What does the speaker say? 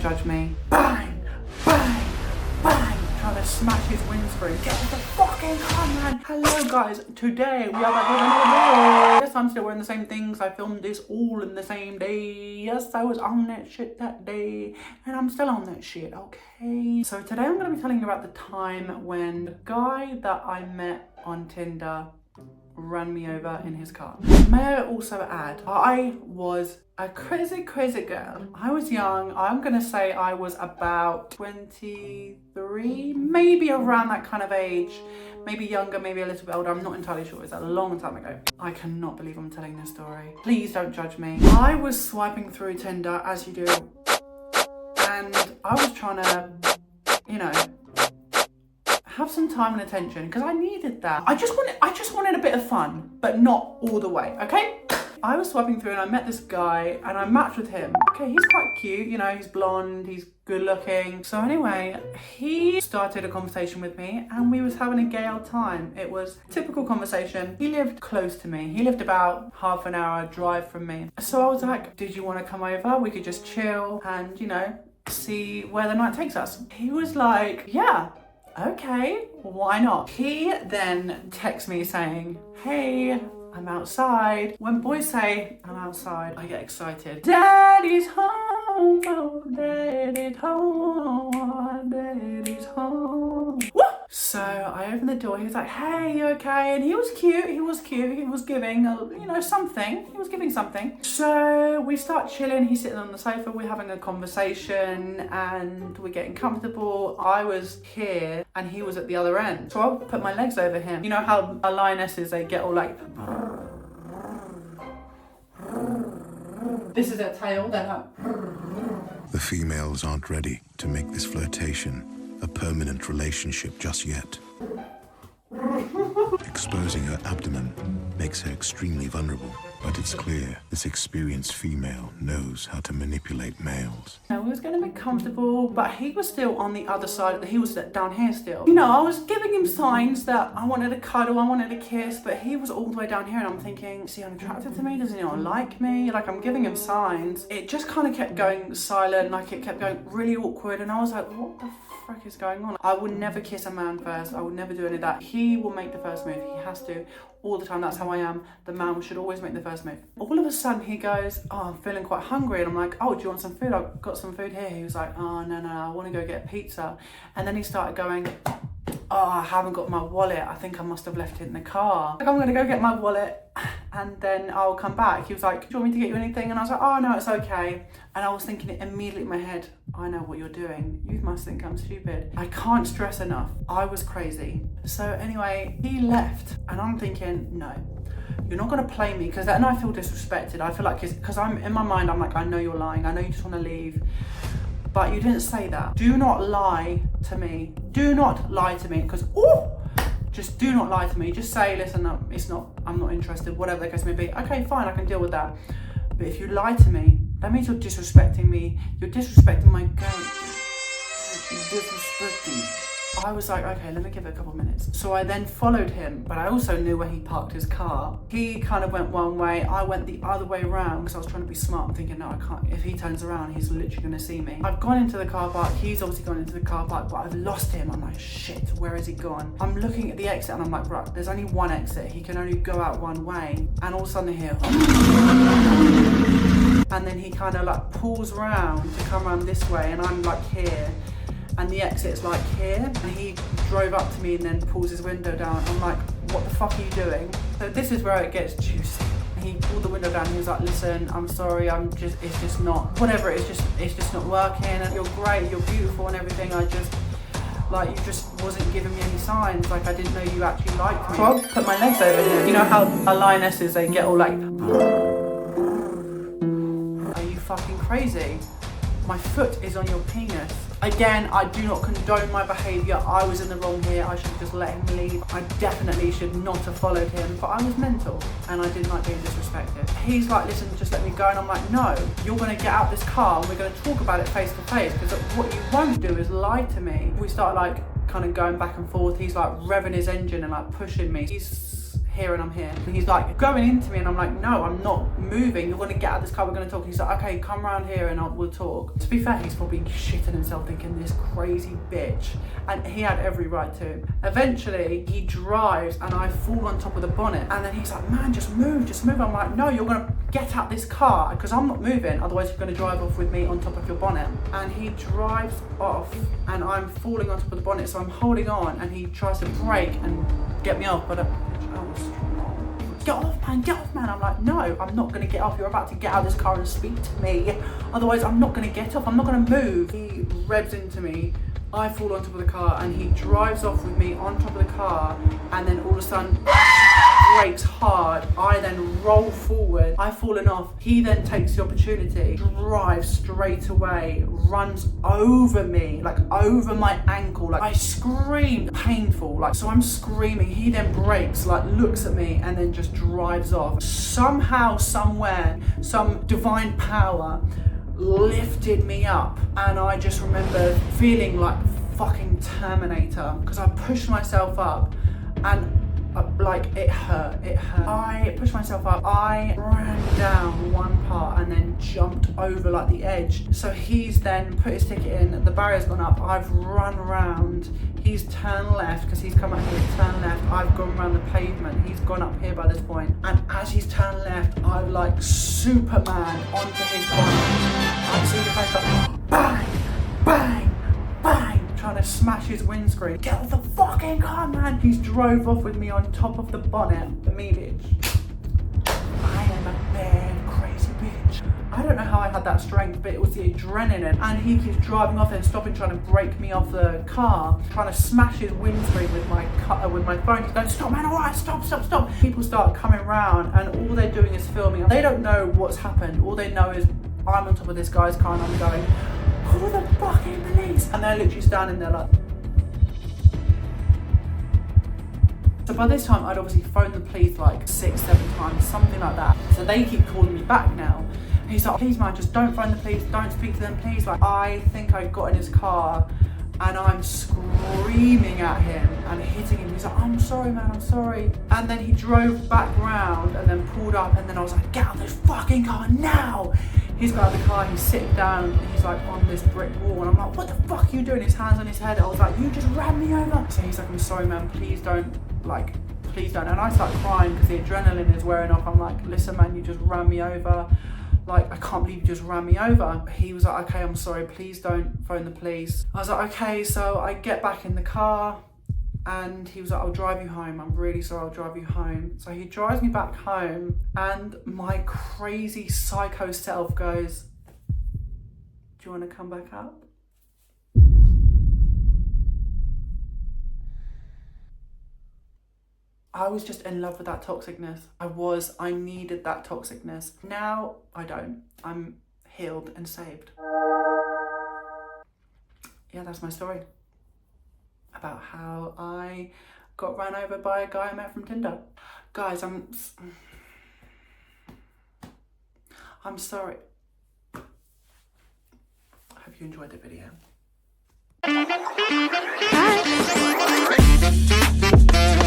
judge me. Bang, bang, bang, trying to smash his windscreen. Get off the fucking car, man. Hello guys, today we are back with another video. Yes, I'm still wearing the same things. I filmed this all in the same day. Yes, I was on that shit that day, and I'm still on that shit, okay? So today I'm gonna be telling you about the time when the guy that I met on Tinder ran me over in his car. May I also add, I was a crazy girl. I was young. I'm gonna say I was about 23, maybe around that kind of age, maybe younger, maybe a little bit older. I'm not entirely sure. It's a long time ago. I cannot believe I'm telling this story. Please don't judge me. I was swiping through Tinder, as you do, and I was trying to, you know, have some time and attention because I needed that. I just wanted a bit of fun, but not all the way, okay? I was swiping through and I met this guy and I matched with him. Okay, he's quite cute, you know, he's blonde, he's good looking. So anyway, he started a conversation with me and we was having a gay old time. It was a typical conversation. He lived close to me. He lived about half an hour drive from me. So I was like, did you want to come over? We could just chill and, you know, see where the night takes us. He was like, yeah. Okay, why not? He then texts me saying, hey, I'm outside. When boys say I'm outside, I get excited. Daddy's home, oh, daddy's home, daddy's home. Woo! So I opened the door, he was like, hey, you okay? And he was cute, he was giving, you know, something. He was giving something. So we start chilling, he's sitting on the sofa, we're having a conversation and we're getting comfortable. I was here and he was at the other end. So I put my legs over him. You know how lionesses, they get all like, this is their tail, they're like. The females aren't ready to make this flirtation a permanent relationship just yet. Exposing her abdomen makes her extremely vulnerable, but it's clear this experienced female knows how to manipulate males. We was going to be comfortable, but he was still on the other side. He was down here still. You know, I was giving him signs that I wanted a cuddle, I wanted a kiss, but he was all the way down here and I'm thinking, is he unattracted to me? Does he not like me? Like, I'm giving him signs. It just kind of kept going silent, like it kept going really awkward, and I was like, what the frick is going on? I would never kiss a man first. I would never do any of that. He will make the first move. He has to, all the time. That's how I am. The man should always make the first move. All of a sudden he goes, oh, I'm feeling quite hungry. And I'm like, oh, do you want some food? I've got some food here. He was like, oh, no, I want to go get a pizza. And then he started going, oh, I haven't got my wallet. I think I must have left it in the car. Like, I'm going to go get my wallet and then I'll come back. He was like, do you want me to get you anything? And I was like, oh, no, it's okay. And I was thinking it immediately in my head, I know what you're doing. You must think I'm stupid. I can't stress enough. I was crazy. So anyway, he left and I'm thinking, no, you're not going to play me, because then I feel disrespected. I feel like, because I'm in my mind, I'm like, I know you're lying. I know you just want to leave. But you didn't say that. Do not lie to me. Do not lie to me, because, just do not lie to me. Just say, listen, I'm not interested, whatever the case may be. Okay, fine, I can deal with that. But if you lie to me, that means you're disrespecting me. You're disrespecting my girl. You're disrespecting. I was like, okay, let me give it a couple minutes. So I then followed him, but I also knew where he parked his car. He kind of went one way, I went the other way around because I was trying to be smart. I'm thinking, no, I can't. If he turns around, he's literally gonna see me. I've gone into the car park, he's obviously gone into the car park, but I've lost him. I'm like, shit, where has he gone? I'm looking at the exit and I'm like, right, there's only one exit. He can only go out one way. And all of a sudden I hear, and then he kind of like pulls around to come around this way and I'm like here. And the exit's like here, and he drove up to me and then pulls his window down. I'm like, what the fuck are you doing? So this is where it gets juicy. He pulled the window down and he was like, listen, I'm sorry, it's just not, whatever, it's just not working. And you're great, you're beautiful and everything. You just wasn't giving me any signs. Like, I didn't know you actually liked me. So I put my legs over here. You know how lionesses, they get all like, are you fucking crazy? My foot is on your penis. Again, I do not condone my behaviour. I was in the wrong here. I should just let him leave. I definitely should not have followed him, but I was mental and I didn't like being disrespected. He's like, listen, just let me go. And I'm like, no, you're going to get out this car and we're going to talk about it face to face, because what you won't do is lie to me. We start like kind of going back and forth. He's like revving his engine and like pushing me. here and I'm here. And he's like going into me and I'm like, no, I'm not moving. You're gonna get out of this car, we're gonna talk. He's like, okay, come around here and we'll talk. To be fair, he's probably shitting himself thinking this crazy bitch. And he had every right to. Eventually, he drives and I fall on top of the bonnet. And then he's like, man, just move, just move. I'm like, no, you're gonna get out this car because I'm not moving. Otherwise, you're gonna drive off with me on top of your bonnet. And he drives off and I'm falling on top of the bonnet. So I'm holding on and he tries to brake and get me off. But get off, man. I'm like, no, I'm not gonna get off. You're about to get out of this car and speak to me. Otherwise, I'm not gonna get off. I'm not gonna move. He revs into me. I fall on top of the car and he drives off with me on top of the car, and then all of a sudden brakes hard. I then roll forward. I've fallen off. He then takes the opportunity, drives straight away, runs over me, like over my ankle. Like I screamed, painful. Like, so I'm screaming. He then brakes, like looks at me and then just drives off. Somehow, somewhere, some divine power lifted me up, and I just remember feeling like fucking Terminator because I pushed myself up and like it hurt. I pushed myself up, I ran down one part and then jumped over like the edge. So he's then put his ticket in, the barrier's gone up, I've run around, he's turned left because he's come out here, turned left, I've gone around the pavement, he's gone up here by this point, and as he's turned left, I've like Superman onto his body. I see the face like bang, bang, bang, trying to smash his windscreen. Get off the fucking car, man. He's drove off with me on top of the bonnet. Me, bitch. I am a bad, crazy bitch. I don't know how I had that strength, but it was the adrenaline. And he keeps driving off and stopping, trying to break me off the car, trying to smash his windscreen with my phone. He's going, stop, man, all right, stop. People start coming around and all they're doing is filming. They don't know what's happened. All they know is I'm on top of this guy's car and I'm going, call the fucking police. And they're literally standing there like. So by this time, I'd obviously phoned the police like 6-7 times, something like that. So they keep calling me back now. And he's like, please man, just don't phone the police, don't speak to them, please. Like, I think I got in his car and I'm screaming at him and hitting him. He's like, I'm sorry, man, I'm sorry. And then he drove back round and then pulled up, and then I was like, get out of this fucking car now. He's got out of the car, he's sitting down, he's like on this brick wall, and I'm like, what the fuck are you doing? His hands on his head. I was like, you just ran me over. So he's like, I'm sorry, man, please don't. And I start crying because the adrenaline is wearing off. I'm like, listen, man, you just ran me over. Like, I can't believe you just ran me over. He was like, okay, I'm sorry, please don't phone the police. I was like, okay, so I get back in the car and he was like, I'll drive you home. I'm really sorry, I'll drive you home. So he drives me back home and my crazy psycho self goes, do you want to come back up? I was just in love with that toxicness. I needed that toxicness. Now, I don't. I'm healed and saved. Yeah, that's my story. About how I got ran over by a guy I met from Tinder. Guys, I'm sorry. I hope you enjoyed the video. Bye.